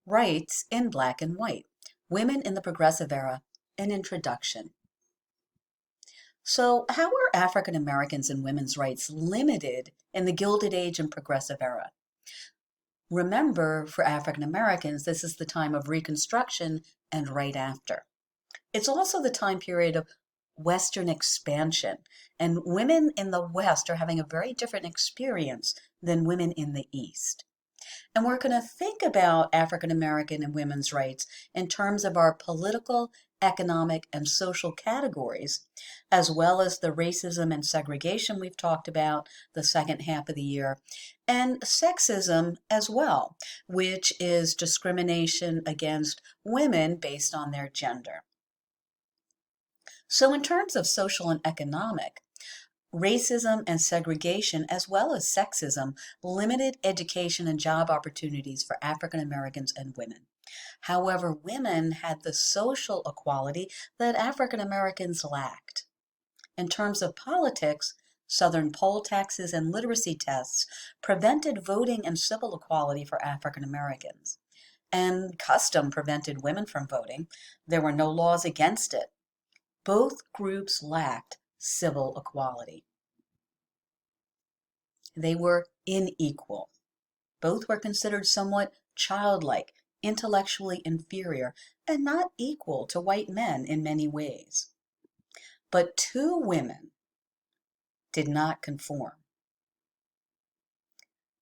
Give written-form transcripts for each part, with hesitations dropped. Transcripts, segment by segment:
Rights in Black and White, Women in the Progressive Era, an Introduction. So, how were African Americans and women's rights limited in the Gilded Age and Progressive Era? Remember, for African Americans, this is the time of Reconstruction and right after. It's also the time period of Western expansion, and women in the West are having a very different experience than women in the East. And we're going to think about African American and women's rights in terms of our political, economic, and social categories, as well as the racism and segregation we've talked about the second half of the year, and sexism as well, which is discrimination against women based on their gender. So, in terms of social and economic, racism and segregation, as well as sexism, limited education and job opportunities for African Americans and women. However, women had the social equality that African Americans lacked. In terms of politics, Southern poll taxes and literacy tests prevented voting and civil equality for African Americans. And custom prevented women from voting. There were no laws against it. Both groups lacked civil equality. They were unequal. Both were considered somewhat childlike, intellectually inferior, and not equal to white men in many ways. But two women did not conform.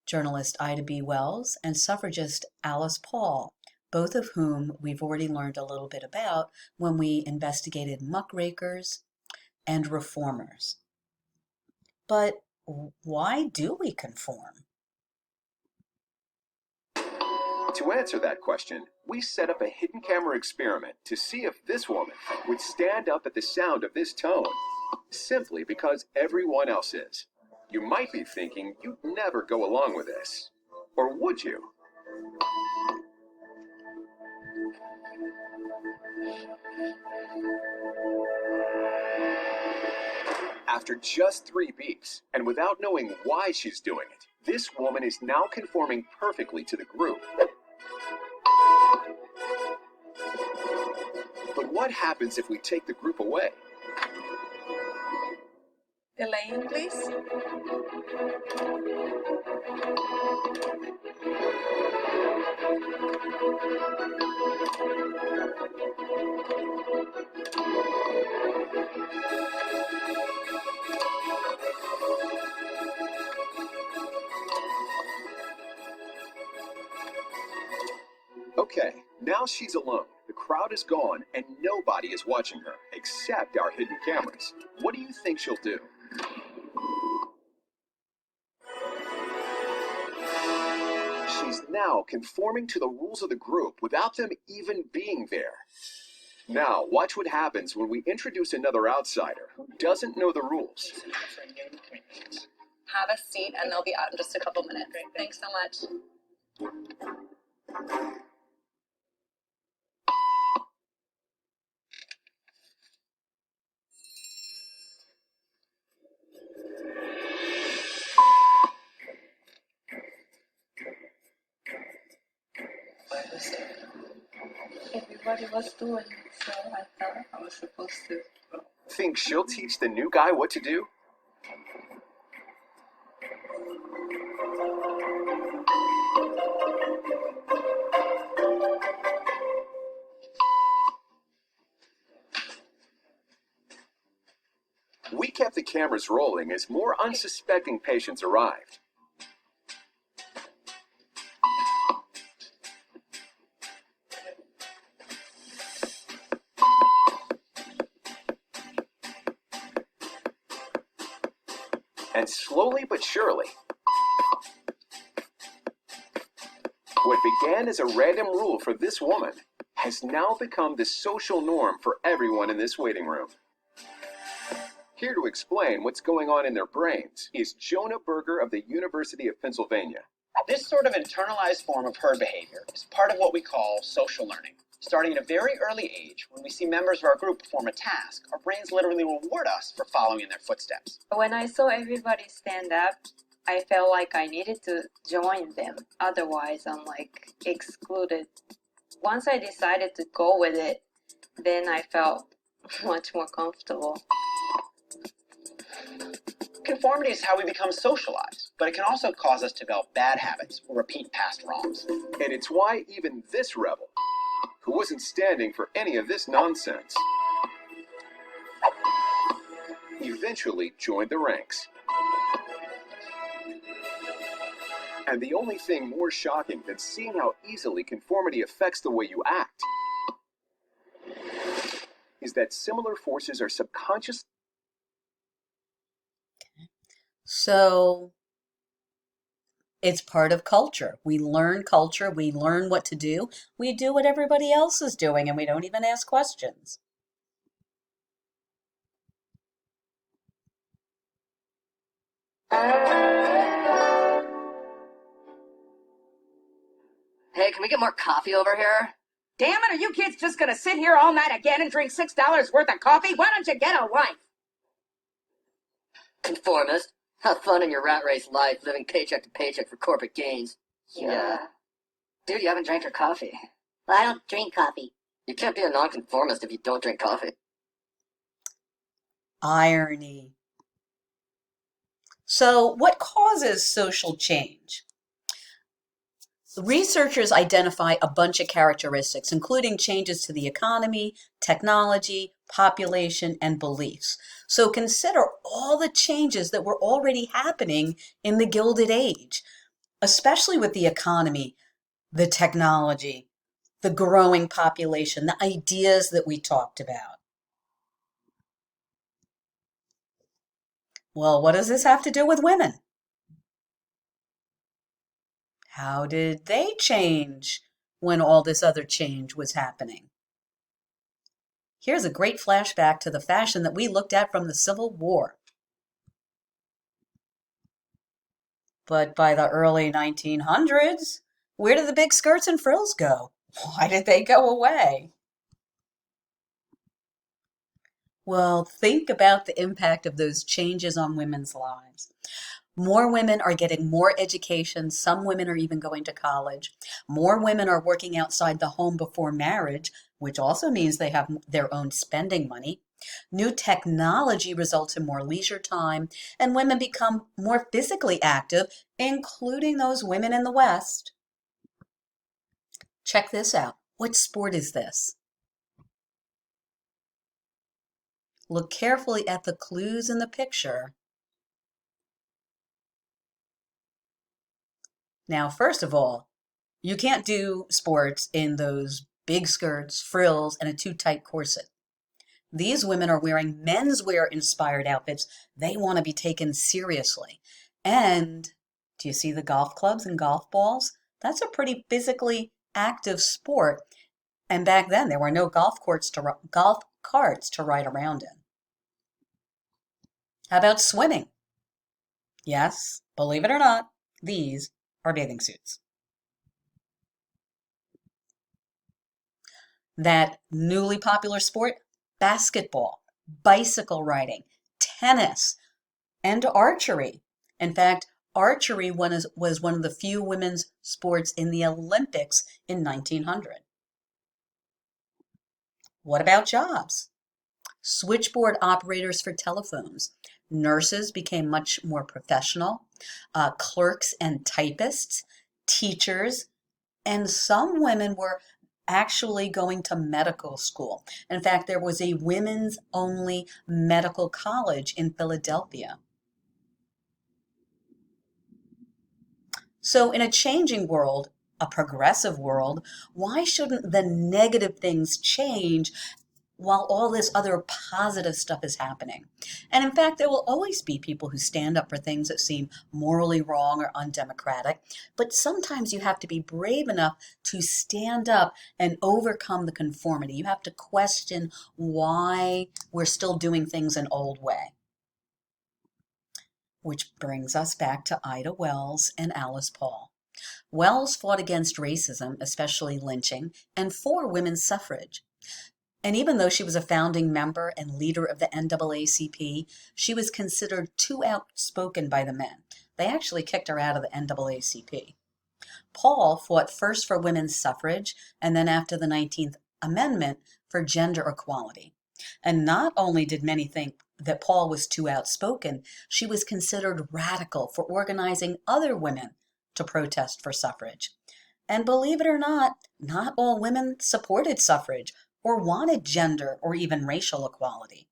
Journalist Ida B. Wells and suffragist Alice Paul, both of whom we've already learned a little bit about when we investigated muckrakers and reformers. But why do we conform? To answer that question, we set up a hidden camera experiment to see if this woman would stand up at the sound of this tone, simply because everyone else is. You might be thinking you'd never go along with this. Or would you? After just 3 beeps, and without knowing why she's doing it, this woman is now conforming perfectly to the group. But what happens if we take the group away? Elaine, please. Okay, now she's alone. The crowd is gone, and nobody is watching her, except our hidden cameras. What do you think she'll do? She's now conforming to the rules of the group without them even being there. Now, watch what happens when we introduce another outsider who doesn't know the rules. Have a seat, and they'll be out in just a couple minutes. Thanks so much. Everybody was doing it, so I thought I was supposed to. Think she'll teach the new guy what to do? We kept the cameras rolling as more unsuspecting patients arrived. And slowly but surely, what began as a random rule for this woman has now become the social norm for everyone in this waiting room. Here to explain what's going on in their brains is Jonah Berger of the University of Pennsylvania. This sort of internalized form of herd behavior is part of what we call social learning. Starting at a very early age, when we see members of our group perform a task, our brains literally reward us for following in their footsteps. When I saw everybody stand up, I felt like I needed to join them. Otherwise, I'm like excluded. Once I decided to go with it, then I felt much more comfortable. Conformity is how we become socialized, but it can also cause us to develop bad habits or repeat past wrongs. And it's why even this rebel, who wasn't standing for any of this nonsense, eventually joined the ranks. And the only thing more shocking than seeing how easily conformity affects the way you act is that similar forces are subconscious. So it's part of culture. We learn culture, we learn what to do, we do what everybody else is doing, and we don't even ask questions. Hey, can we get more coffee over here? Damn it, are you kids just gonna sit here all night again and drink $6 worth of coffee? Why don't you get a life? Conformist. Have fun in your rat race life, living paycheck to paycheck for corporate gains. Yeah. Dude, you haven't drank your coffee. Well, I don't drink coffee. You can't be a nonconformist if you don't drink coffee. Irony. So, what causes social change? The researchers identify a bunch of characteristics, including changes to the economy, technology, population, and beliefs. So consider all the changes that were already happening in the Gilded Age, especially with the economy, the technology, the growing population, the ideas that we talked about. Well, what does this have to do with women? How did they change when all this other change was happening? Here's a great flashback to the fashion that we looked at from the Civil War. But by the early 1900s, where did the big skirts and frills go? Why did they go away? Well, think about the impact of those changes on women's lives. More women are getting more education. Some women are even going to college. More women are working outside the home before marriage, which also means they have their own spending money. New technology results in more leisure time, and women become more physically active, including those women in the West. Check this out. What sport is this? Look carefully at the clues in the picture. Now, first of all, you can't do sports in those big skirts, frills, and a too tight corset. These women are wearing menswear inspired outfits. They want to be taken seriously. And do you see the golf clubs and golf balls? That's a pretty physically active sport. And back then, there were no golf carts to ride around in. How about swimming? Yes, believe it or not, these are bathing suits. That newly popular sport, basketball, bicycle riding, tennis, and archery. In fact, archery was one of the few women's sports in the Olympics in 1900. What about jobs? Switchboard operators for telephones. Nurses became much more professional. Clerks and typists, teachers, and some women were actually going to medical school. In fact, there was a women's only medical college in Philadelphia. So in a changing world, a progressive world, why shouldn't the negative things change while all this other positive stuff is happening? And in fact, there will always be people who stand up for things that seem morally wrong or undemocratic. But sometimes you have to be brave enough to stand up and overcome the conformity. You have to question why we're still doing things an old way. Which brings us back to Ida Wells and Alice Paul. Wells fought against racism, especially lynching, and for women's suffrage. And even though she was a founding member and leader of the NAACP, she was considered too outspoken by the men. they actually kicked her out of the NAACP. Paul fought first for women's suffrage and then after the 19th Amendment for gender equality. And not only did many think that Paul was too outspoken, she was considered radical for organizing other women to protest for suffrage. And believe it or not all women supported suffrage or wanted gender or even racial equality.